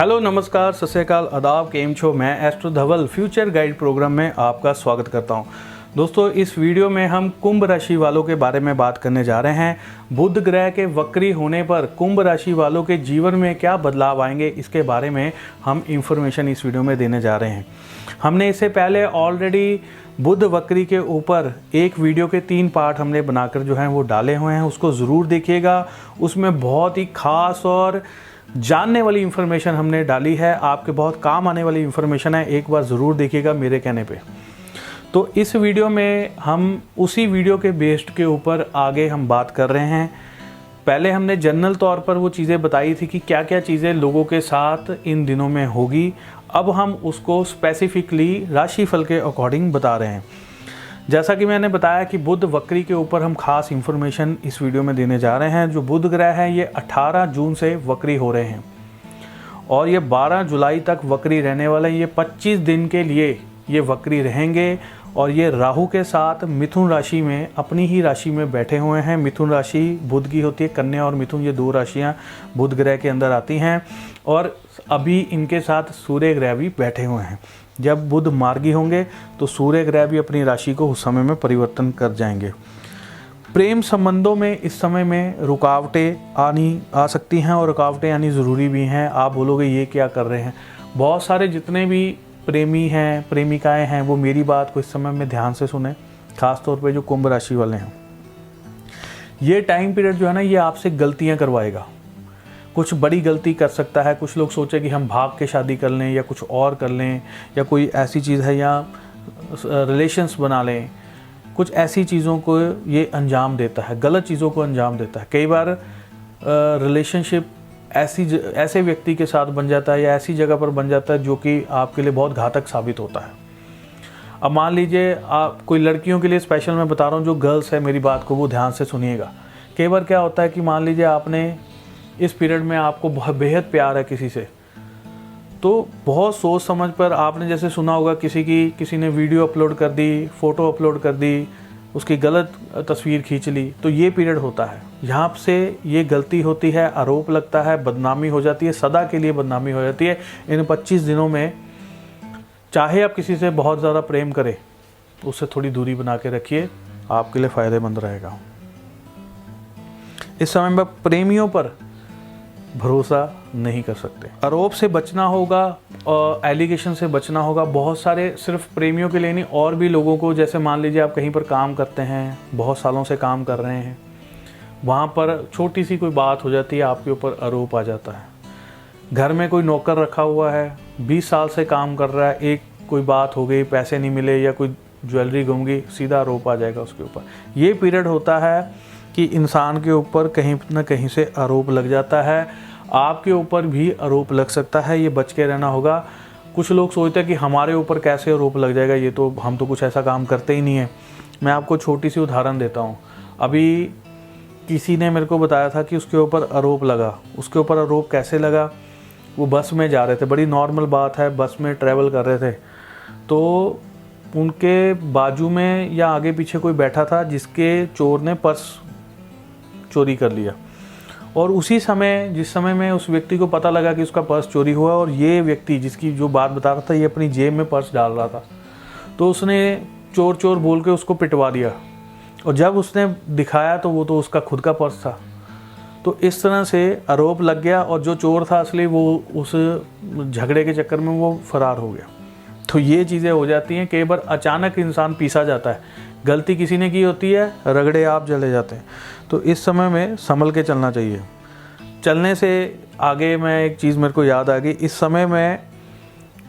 Hello नमस्कार सत श्री अकाल आदाब केम छो। मैं एस्ट्रो धवल फ्यूचर गाइड प्रोग्राम में आपका स्वागत करता हूं। दोस्तों, इस वीडियो में हम कुंभ राशि वालों के बारे में बात करने जा रहे हैं। बुध ग्रह के वक्री होने पर कुंभ राशि वालों के जीवन में क्या बदलाव आएंगे, इसके बारे में हम इंफॉर्मेशन इस वीडियो में देने जा रहे हैं। हमने इससे पहले ऑलरेडी बुध वक्री के ऊपर एक वीडियो के 3 पार्ट हमने बनाकर जो हैं वो डाले हुए हैं, उसको ज़रूर देखिएगा। उसमें बहुत ही खास और जानने वाली इन्फॉर्मेशन हमने डाली है, आपके बहुत काम आने वाली इन्फॉर्मेशन है। एक बार ज़रूर देखिएगा मेरे कहने पे। तो इस वीडियो में हम उसी वीडियो के बेस्ड के ऊपर आगे हम बात कर रहे हैं। पहले हमने जनरल तौर पर वो चीज़ें बताई थी कि क्या क्या चीज़ें लोगों के साथ इन दिनों में होगी। अब हम उसको स्पेसिफिकली राशिफल के अकॉर्डिंग बता रहे हैं। जैसा कि मैंने बताया कि बुध वक्री के ऊपर हम खास इन्फॉर्मेशन इस वीडियो में देने जा रहे हैं। जो बुध ग्रह है ये 18 जून से वक्री हो रहे हैं और ये 12 जुलाई तक वक्री रहने वाले हैं। ये 25 दिन के लिए ये वक्री रहेंगे और ये राहु के साथ मिथुन राशि में, अपनी ही राशि में बैठे हुए हैं। मिथुन राशि बुध की होती है, कन्या और मिथुन ये 2 राशियाँ बुध ग्रह के अंदर आती हैं। और अभी इनके साथ सूर्य ग्रह भी बैठे हुए हैं। जब बुध मार्गी होंगे तो सूर्य ग्रह भी अपनी राशि को उस समय में परिवर्तन कर जाएंगे। प्रेम संबंधों में इस समय में रुकावटें आ सकती हैं और रुकावटें आनी ज़रूरी भी हैं। आप बोलोगे ये क्या कर रहे हैं। बहुत सारे जितने भी प्रेमी हैं, प्रेमिकाएं हैं, वो मेरी बात को इस समय में ध्यान से सुने, खास तौर पे जो कुंभ राशि वाले हैं। ये टाइम पीरियड जो है ना, ये आपसे गलतियां करवाएगा। कुछ बड़ी गलती कर सकता है। कुछ लोग सोचे कि हम भाग के शादी कर लें या कुछ और कर लें या कोई ऐसी चीज़ है या रिलेशंस बना लें। कुछ ऐसी चीज़ों को ये अंजाम देता है, गलत चीज़ों को अंजाम देता है। कई बार रिलेशनशिप ऐसे व्यक्ति के साथ बन जाता है या ऐसी जगह पर बन जाता है जो कि आपके लिए बहुत घातक साबित होता है। अब मान लीजिए, आप कोई लड़कियों के लिए स्पेशल मैं बता रहा हूँ, जो गर्ल्स है मेरी बात को वो ध्यान से सुनिएगा। कई बार क्या होता है कि मान लीजिए आपने इस पीरियड में आपको बहुत बेहद प्यार है किसी से, तो बहुत सोच समझ पर आपने जैसे सुना होगा किसी ने वीडियो अपलोड कर दी, फ़ोटो अपलोड कर दी, उसकी गलत तस्वीर खींच ली। तो ये पीरियड होता है, यहाँ से ये गलती होती है, आरोप लगता है, बदनामी हो जाती है, सदा के लिए बदनामी हो जाती है। इन 25 दिनों में चाहे आप किसी से बहुत ज़्यादा प्रेम करें, उससे थोड़ी दूरी बना के रखिए, आपके लिए फ़ायदेमंद रहेगा। इस समय में प्रेमियों पर भरोसा नहीं कर सकते। आरोप से बचना होगा और एलिगेशन से बचना होगा। बहुत सारे, सिर्फ प्रेमियों के लिए नहीं, और भी लोगों को, जैसे मान लीजिए आप कहीं पर काम करते हैं, बहुत सालों से काम कर रहे हैं, वहाँ पर छोटी सी कोई बात हो जाती है, आपके ऊपर आरोप आ जाता है। घर में कोई नौकर रखा हुआ है, 20 साल से काम कर रहा है, एक कोई बात हो गई, पैसे नहीं मिले या कोई ज्वेलरी गुम गई, सीधा आरोप आ जाएगा उसके ऊपर। ये पीरियड होता है कि इंसान के ऊपर कहीं ना कहीं से आरोप लग जाता है। आपके ऊपर भी आरोप लग सकता है, ये बच के रहना होगा। कुछ लोग सोचते हैं कि हमारे ऊपर कैसे आरोप लग जाएगा, ये तो हम तो कुछ ऐसा काम करते ही नहीं है। मैं आपको छोटी सी उदाहरण देता हूँ। अभी किसी ने मेरे को बताया था कि उसके ऊपर आरोप लगा। उसके ऊपर आरोप कैसे लगा? वो बस में जा रहे थे, बड़ी नॉर्मल बात है, बस में ट्रैवल कर रहे थे, तो उनके बाजू में या आगे पीछे कोई बैठा था जिसके चोर ने पर्स चोरी कर लिया। और उसी समय, जिस समय में उस व्यक्ति को पता लगा कि उसका पर्स चोरी हुआ, और ये व्यक्ति जिसकी जो बात बता रहा था, ये अपनी जेब में पर्स डाल रहा था, तो उसने चोर चोर बोल के उसको पिटवा दिया। और जब उसने दिखाया तो वो तो उसका खुद का पर्स था। तो इस तरह से आरोप लग गया और जो चोर था असली, वो उस झगड़े के चक्कर में वो फरार हो गया। तो ये चीज़ें हो जाती हैं। कई बार अचानक इंसान पीसा जाता है, गलती किसी ने की होती है, रगड़े आप जले जाते हैं। तो इस समय में संभल के चलना चाहिए। चलने से आगे मैं एक चीज़ मेरे को याद आ गई, इस समय में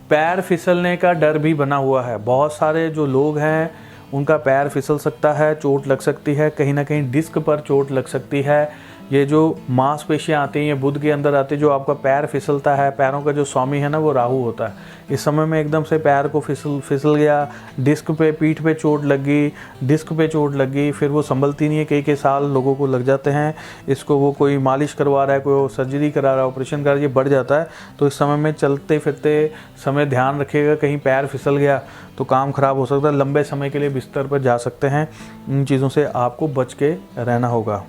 पैर फिसलने का डर भी बना हुआ है। बहुत सारे जो लोग हैं उनका पैर फिसल सकता है, चोट लग सकती है, कहीं ना कहीं डिस्क पर चोट लग सकती है। ये जो मांसपेशियाँ आती हैं, ये बुध के अंदर आती है, जो आपका पैर फिसलता है। पैरों का जो स्वामी है ना, वो राहु होता है। इस समय में एकदम से पैर को फिसल गया, डिस्क पे, पीठ पे चोट लग गई, डिस्क पे चोट लग गई, फिर वो संभलती नहीं है। कई साल लोगों को लग जाते हैं। इसको वो कोई मालिश करवा रहा है, कोई सर्जरी करा रहा है, ऑपरेशन करा रहा है, ये बढ़ जाता है। तो इस समय में चलते फिरते समय ध्यान रखिएगा, कहीं पैर फिसल गया तो काम खराब हो सकता है। लंबे समय के लिए बिस्तर पर जा सकते हैं। इन चीज़ों से आपको बच के रहना होगा।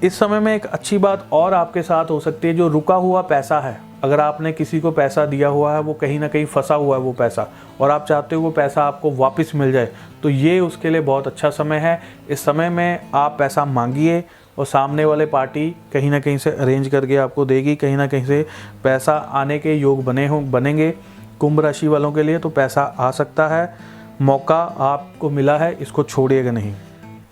इस समय में एक अच्छी बात और आपके साथ हो सकती है, जो रुका हुआ पैसा है, अगर आपने किसी को पैसा दिया हुआ है, वो कहीं ना कहीं फंसा हुआ है वो पैसा, और आप चाहते हो वो पैसा आपको वापस मिल जाए, तो ये उसके लिए बहुत अच्छा समय है। इस समय में आप पैसा मांगिए और सामने वाले पार्टी कहीं ना कहीं से अरेंज करके आपको देगी, कहीं ना कहीं से पैसा आने के योग बनेंगे। कुंभ राशि वालों के लिए तो पैसा आ सकता है, मौका आपको मिला है, इसको छोड़िएगा नहीं।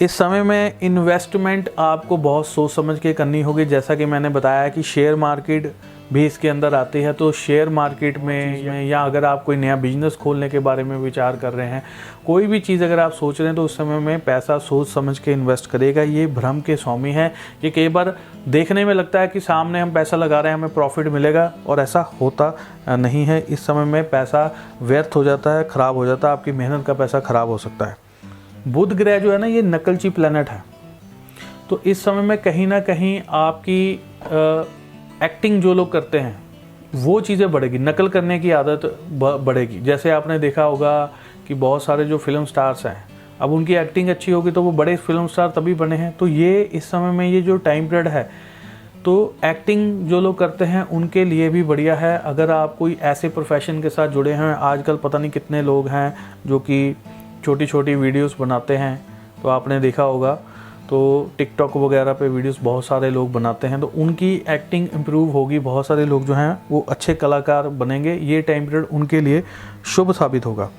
इस समय में इन्वेस्टमेंट आपको बहुत सोच समझ के करनी होगी। जैसा कि मैंने बताया कि शेयर मार्केट भी इसके अंदर आती है, तो शेयर मार्केट में या अगर आप कोई नया बिजनेस खोलने के बारे में विचार कर रहे हैं, कोई भी चीज़ अगर आप सोच रहे हैं, तो उस समय में पैसा सोच समझ के इन्वेस्ट करेगा। ये भ्रम के स्वामी है। ये कई बार देखने में लगता है कि सामने हम पैसा लगा रहे हैं, हमें प्रॉफिट मिलेगा, और ऐसा होता नहीं है। इस समय में पैसा व्यर्थ हो जाता है, ख़राब हो जाता है, आपकी मेहनत का पैसा ख़राब हो सकता है। बुध ग्रह जो है ना, ये नकलची प्लैनेट है, तो इस समय में कहीं ना कहीं आपकी एक्टिंग जो लोग करते हैं वो चीज़ें बढ़ेगी, नकल करने की आदत बढ़ेगी। जैसे आपने देखा होगा कि बहुत सारे जो फिल्म स्टार्स हैं, अब उनकी एक्टिंग अच्छी होगी तो वो बड़े फिल्म स्टार तभी बने हैं। तो ये इस समय में ये जो टाइम पीरियड है, तो एक्टिंग जो लोग करते हैं उनके लिए भी बढ़िया है। अगर आप कोई ऐसे प्रोफेशन के साथ जुड़े हैं, आजकल पता नहीं कितने लोग हैं जो कि छोटी छोटी वीडियोस बनाते हैं, तो आपने देखा होगा, तो टिकटॉक वगैरह पे वीडियोस बहुत सारे लोग बनाते हैं, तो उनकी एक्टिंग इम्प्रूव होगी। बहुत सारे लोग जो हैं वो अच्छे कलाकार बनेंगे। ये टाइम पीरियड उनके लिए शुभ साबित होगा।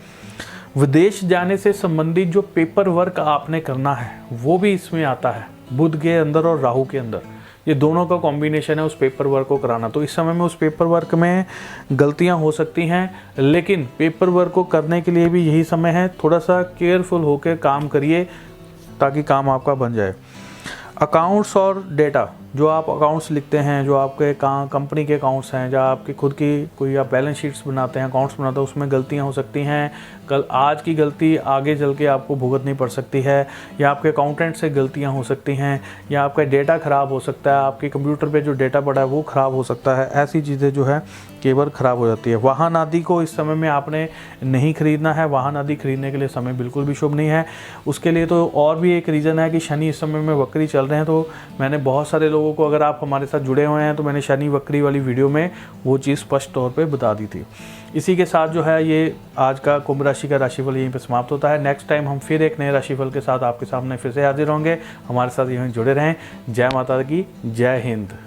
विदेश जाने से संबंधित जो पेपर वर्क आपने करना है वो भी इसमें आता है, बुध के अंदर और राहु के अंदर, ये दोनों का कॉम्बिनेशन है उस पेपर वर्क को कराना। तो इस समय में उस पेपर वर्क में गलतियां हो सकती हैं, लेकिन पेपर वर्क को करने के लिए भी यही समय है। थोड़ा सा केयरफुल होकर काम करिए ताकि काम आपका बन जाए। अकाउंट्स और डेटा, जो आप अकाउंट्स लिखते हैं, जो आपके कंपनी के अकाउंट्स हैं, जो आपकी खुद की कोई आप बैलेंस शीट्स बनाते हैं, अकाउंट्स बनाते हैं, उसमें गलतियां हो सकती हैं। कल आज की गलती आगे चल के आपको भुगतनी पड़ सकती है, या आपके अकाउंटेंट से गलतियां हो सकती हैं, या आपका डेटा ख़राब हो सकता है, आपके कंप्यूटर पे जो डेटा पड़ा है वो ख़राब हो सकता है। ऐसी चीज़ें जो है कई बार ख़राब हो जाती है। वाहन आदि को इस समय में आपने नहीं खरीदना है, वाहन आदि खरीदने के लिए समय बिल्कुल भी शुभ नहीं है। उसके लिए तो और भी एक रीज़न है कि शनि इस समय में वक्री चल रहे हैं। तो मैंने बहुत सारे लोगों को, अगर आप हमारे साथ जुड़े हुए हैं, तो मैंने शनि वक्री वाली वीडियो में वो चीज़ स्पष्ट तौर पे बता दी थी। इसी के साथ जो है ये आज का कुंभ राशि का राशिफल यहीं पे समाप्त होता है। नेक्स्ट टाइम हम फिर एक नए राशिफल के साथ आपके सामने फिर से हाजिर होंगे। हमारे साथ यहीं जुड़े रहें। जय माता की, जय हिंद।